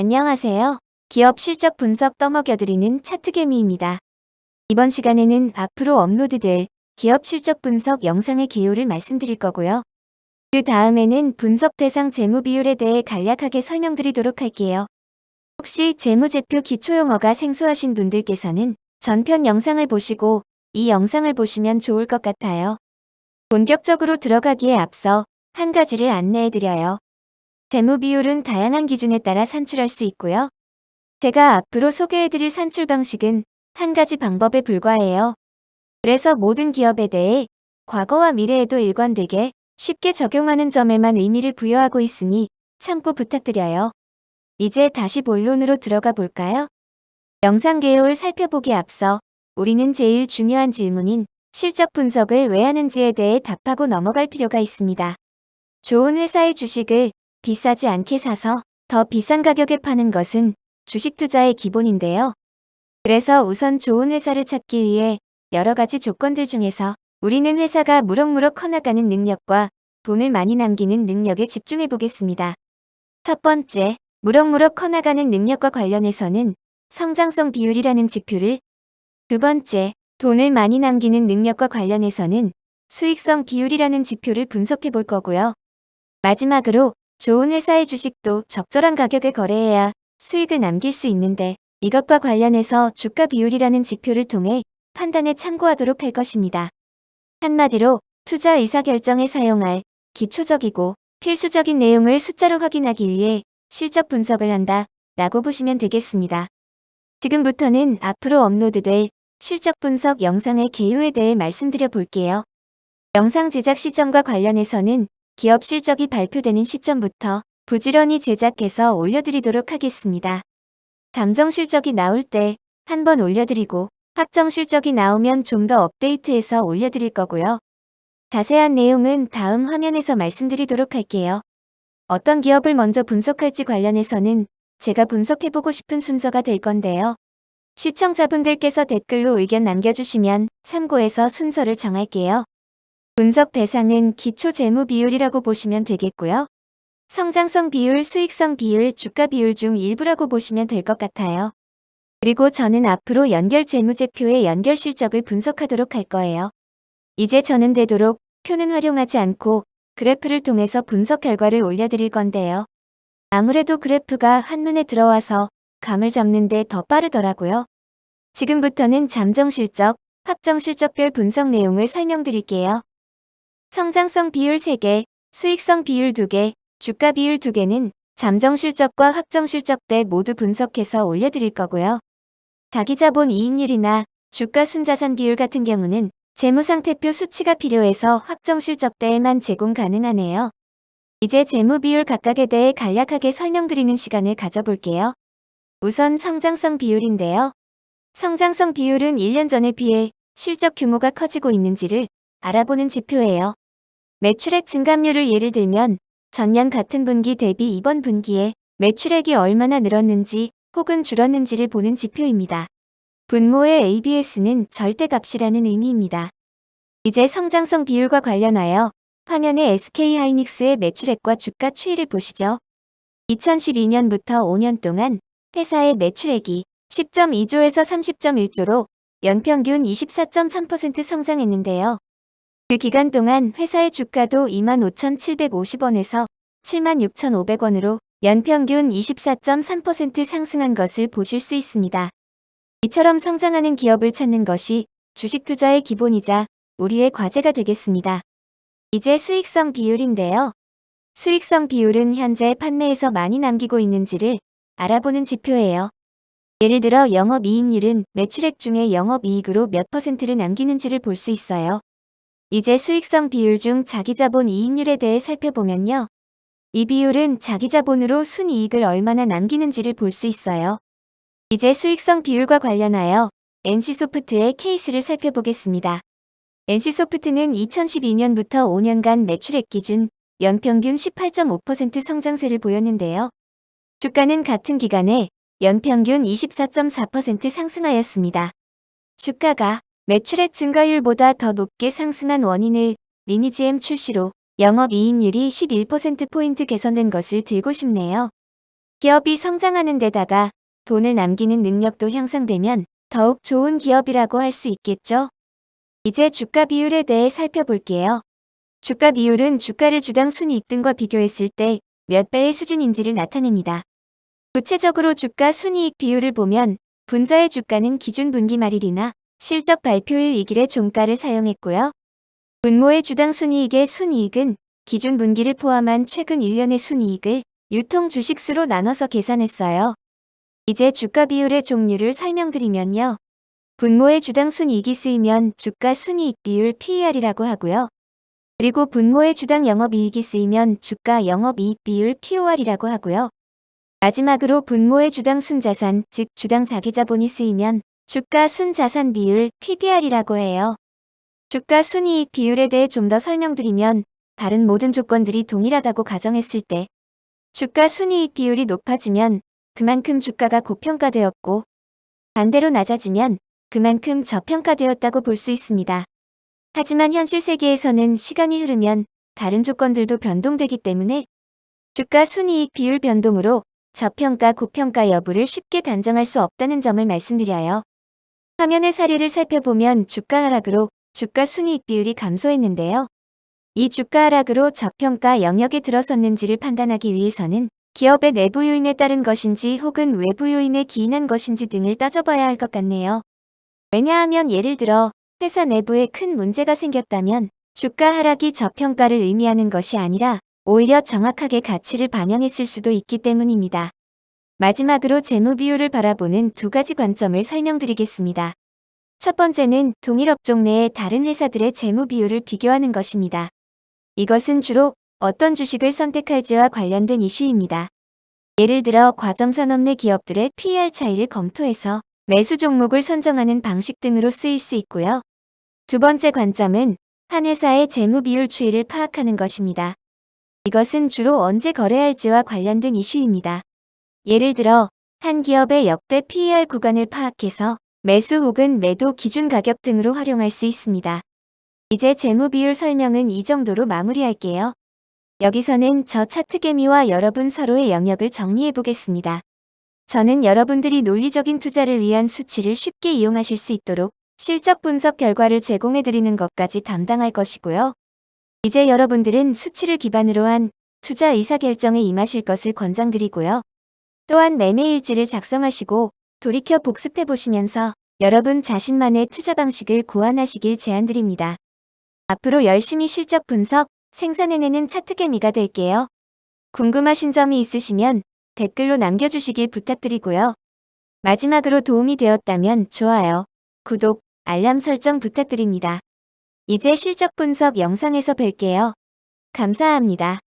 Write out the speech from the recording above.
안녕하세요. 기업 실적 분석 떠먹여드리는 차트개미입니다. 이번 시간에는 앞으로 업로드될 기업 실적 분석 영상의 개요를 말씀드릴 거고요. 그 다음에는 분석 대상 재무 비율에 대해 간략하게 설명드리도록 할게요. 혹시 재무제표 기초용어가 생소하신 분들께서는 전편 영상을 보시고 이 영상을 보시면 좋을 것 같아요. 본격적으로 들어가기에 앞서 한 가지를 안내해드려요. 재무 비율은 다양한 기준에 따라 산출할 수 있고요. 제가 앞으로 소개해드릴 산출 방식은 한 가지 방법에 불과해요. 그래서 모든 기업에 대해 과거와 미래에도 일관되게 쉽게 적용하는 점에만 의미를 부여하고 있으니 참고 부탁드려요. 이제 다시 본론으로 들어가 볼까요? 영상 개요를 살펴보기에 앞서 우리는 제일 중요한 질문인 실적 분석을 왜 하는지에 대해 답하고 넘어갈 필요가 있습니다. 좋은 회사의 주식을 비싸지 않게 사서 더 비싼 가격에 파는 것은 주식 투자의 기본인데요. 그래서 우선 좋은 회사를 찾기 위해 여러 가지 조건들 중에서 우리는 회사가 무럭무럭 커나가는 능력과 돈을 많이 남기는 능력에 집중해 보겠습니다. 첫 번째, 무럭무럭 커나가는 능력과 관련해서는 성장성 비율이라는 지표를, 두 번째, 돈을 많이 남기는 능력과 관련해서는 수익성 비율이라는 지표를 분석해 볼 거고요. 마지막으로 좋은 회사의 주식도 적절한 가격에 거래해야 수익을 남길 수 있는데 이것과 관련해서 주가 비율이라는 지표를 통해 판단에 참고하도록 할 것입니다. 한마디로 투자 의사결정에 사용할 기초적이고 필수적인 내용을 숫자로 확인하기 위해 실적 분석을 한다 라고 보시면 되겠습니다. 지금부터는 앞으로 업로드될 실적 분석 영상의 개요에 대해 말씀드려 볼게요. 영상 제작 시점과 관련해서는 기업 실적이 발표되는 시점부터 부지런히 제작해서 올려드리도록 하겠습니다. 잠정 실적이 나올 때 한번 올려드리고 확정 실적이 나오면 좀 더 업데이트해서 올려드릴 거고요. 자세한 내용은 다음 화면에서 말씀드리도록 할게요. 어떤 기업을 먼저 분석할지 관련해서는 제가 분석해보고 싶은 순서가 될 건데요. 시청자분들께서 댓글로 의견 남겨주시면 참고해서 순서를 정할게요. 분석 대상은 기초 재무 비율이라고 보시면 되겠고요. 성장성 비율, 수익성 비율, 주가 비율 중 일부라고 보시면 될 것 같아요. 그리고 저는 앞으로 연결 재무제표의 연결 실적을 분석하도록 할 거예요. 이제 저는 되도록 표는 활용하지 않고 그래프를 통해서 분석 결과를 올려드릴 건데요. 아무래도 그래프가 한눈에 들어와서 감을 잡는데 더 빠르더라고요. 지금부터는 잠정 실적, 확정 실적별 분석 내용을 설명드릴게요. 성장성 비율 3개, 수익성 비율 2개, 주가 비율 2개는 잠정 실적과 확정 실적 때 모두 분석해서 올려드릴 거고요. 자기자본 이익률이나 주가 순자산 비율 같은 경우는 재무상태표 수치가 필요해서 확정 실적 때에만 제공 가능하네요. 이제 재무 비율 각각에 대해 간략하게 설명드리는 시간을 가져볼게요. 우선 성장성 비율인데요. 성장성 비율은 1년 전에 비해 실적 규모가 커지고 있는지를 알아보는 지표예요. 매출액 증감률을 예를 들면 전년 같은 분기 대비 이번 분기에 매출액이 얼마나 늘었는지 혹은 줄었는지를 보는 지표입니다. 분모의 ABS는 절대값이라는 의미입니다. 이제 성장성 비율과 관련하여 화면에 SK하이닉스의 매출액과 주가 추이를 보시죠. 2012년부터 5년 동안 회사의 매출액이 10.2조에서 30.1조로 연평균 24.3% 성장했는데요. 그 기간 동안 회사의 주가도 25,750원에서 76,500원으로 연평균 24.3% 상승한 것을 보실 수 있습니다. 이처럼 성장하는 기업을 찾는 것이 주식 투자의 기본이자 우리의 과제가 되겠습니다. 이제 수익성 비율인데요. 수익성 비율은 현재 판매에서 많이 남기고 있는지를 알아보는 지표예요. 예를 들어 영업이익률은 매출액 중에 영업이익으로 몇 %를 남기는지를 볼 수 있어요. 이제 수익성 비율 중 자기자본 이익률에 대해 살펴보면요. 이 비율은 자기자본으로 순이익을 얼마나 남기는지를 볼 수 있어요. 이제 수익성 비율과 관련하여 NC소프트의 케이스를 살펴보겠습니다. NC소프트는 2012년부터 5년간 매출액 기준 연평균 18.5% 성장세를 보였는데요. 주가는 같은 기간에 연평균 24.4% 상승하였습니다. 주가가 매출액 증가율보다 더 높게 상승한 원인을 리니지엠 출시로 영업이익률이 11%포인트 개선된 것을 들고 싶네요. 기업이 성장하는 데다가 돈을 남기는 능력도 향상되면 더욱 좋은 기업이라고 할 수 있겠죠. 이제 주가 비율에 대해 살펴볼게요. 주가 비율은 주가를 주당 순이익 등과 비교했을 때 몇 배의 수준인지를 나타냅니다. 구체적으로 주가 순이익 비율을 보면 분자의 주가는 기준 분기 말일이나 실적 발표일 이길의 종가를 사용했고요. 분모의 주당 순이익의 순이익은 기준 분기를 포함한 최근 1년의 순이익을 유통 주식수로 나눠서 계산했어요. 이제 주가 비율의 종류를 설명드리면요. 분모의 주당 순이익이 쓰이면 주가 순이익 비율 PER이라고 하고요. 그리고 분모의 주당 영업이익이 쓰이면 주가 영업이익 비율 POR이라고 하고요. 마지막으로 분모의 주당 순자산, 즉 주당 자기자본이 쓰이면 주가 순자산 비율 PBR이라고 해요. 주가 순이익 비율에 대해 좀 더 설명드리면 다른 모든 조건들이 동일하다고 가정했을 때 주가 순이익 비율이 높아지면 그만큼 주가가 고평가되었고 반대로 낮아지면 그만큼 저평가되었다고 볼 수 있습니다. 하지만 현실 세계에서는 시간이 흐르면 다른 조건들도 변동되기 때문에 주가 순이익 비율 변동으로 저평가, 고평가 여부를 쉽게 단정할 수 없다는 점을 말씀드려요. 화면의 사례를 살펴보면 주가 하락으로 주가 순이익 비율이 감소했는데요. 이 주가 하락으로 저평가 영역에 들어섰는지를 판단하기 위해서는 기업의 내부 요인에 따른 것인지 혹은 외부 요인에 기인한 것인지 등을 따져봐야 할 것 같네요. 왜냐하면 예를 들어 회사 내부에 큰 문제가 생겼다면 주가 하락이 저평가를 의미하는 것이 아니라 오히려 정확하게 가치를 반영했을 수도 있기 때문입니다. 마지막으로 재무 비율을 바라보는 두 가지 관점을 설명드리겠습니다. 첫 번째는 동일 업종 내의 다른 회사들의 재무 비율을 비교하는 것입니다. 이것은 주로 어떤 주식을 선택할지와 관련된 이슈입니다. 예를 들어 과점산업 내 기업들의 PER 차이를 검토해서 매수 종목을 선정하는 방식 등으로 쓰일 수 있고요. 두 번째 관점은 한 회사의 재무 비율 추이를 파악하는 것입니다. 이것은 주로 언제 거래할지와 관련된 이슈입니다. 예를 들어 한 기업의 역대 PER 구간을 파악해서 매수 혹은 매도 기준 가격 등으로 활용할 수 있습니다. 이제 재무 비율 설명은 이 정도로 마무리할게요. 여기서는 저 차트개미와 여러분 서로의 영역을 정리해 보겠습니다. 저는 여러분들이 논리적인 투자를 위한 수치를 쉽게 이용하실 수 있도록 실적 분석 결과를 제공해 드리는 것까지 담당할 것이고요. 이제 여러분들은 수치를 기반으로 한 투자 의사결정에 임하실 것을 권장드리고요. 또한 매매일지를 작성하시고 돌이켜 복습해 보시면서 여러분 자신만의 투자 방식을 고안하시길 제안드립니다. 앞으로 열심히 실적 분석, 생산해내는 차트개미가 될게요. 궁금하신 점이 있으시면 댓글로 남겨주시길 부탁드리고요. 마지막으로 도움이 되었다면 좋아요, 구독, 알람 설정 부탁드립니다. 이제 실적 분석 영상에서 뵐게요. 감사합니다.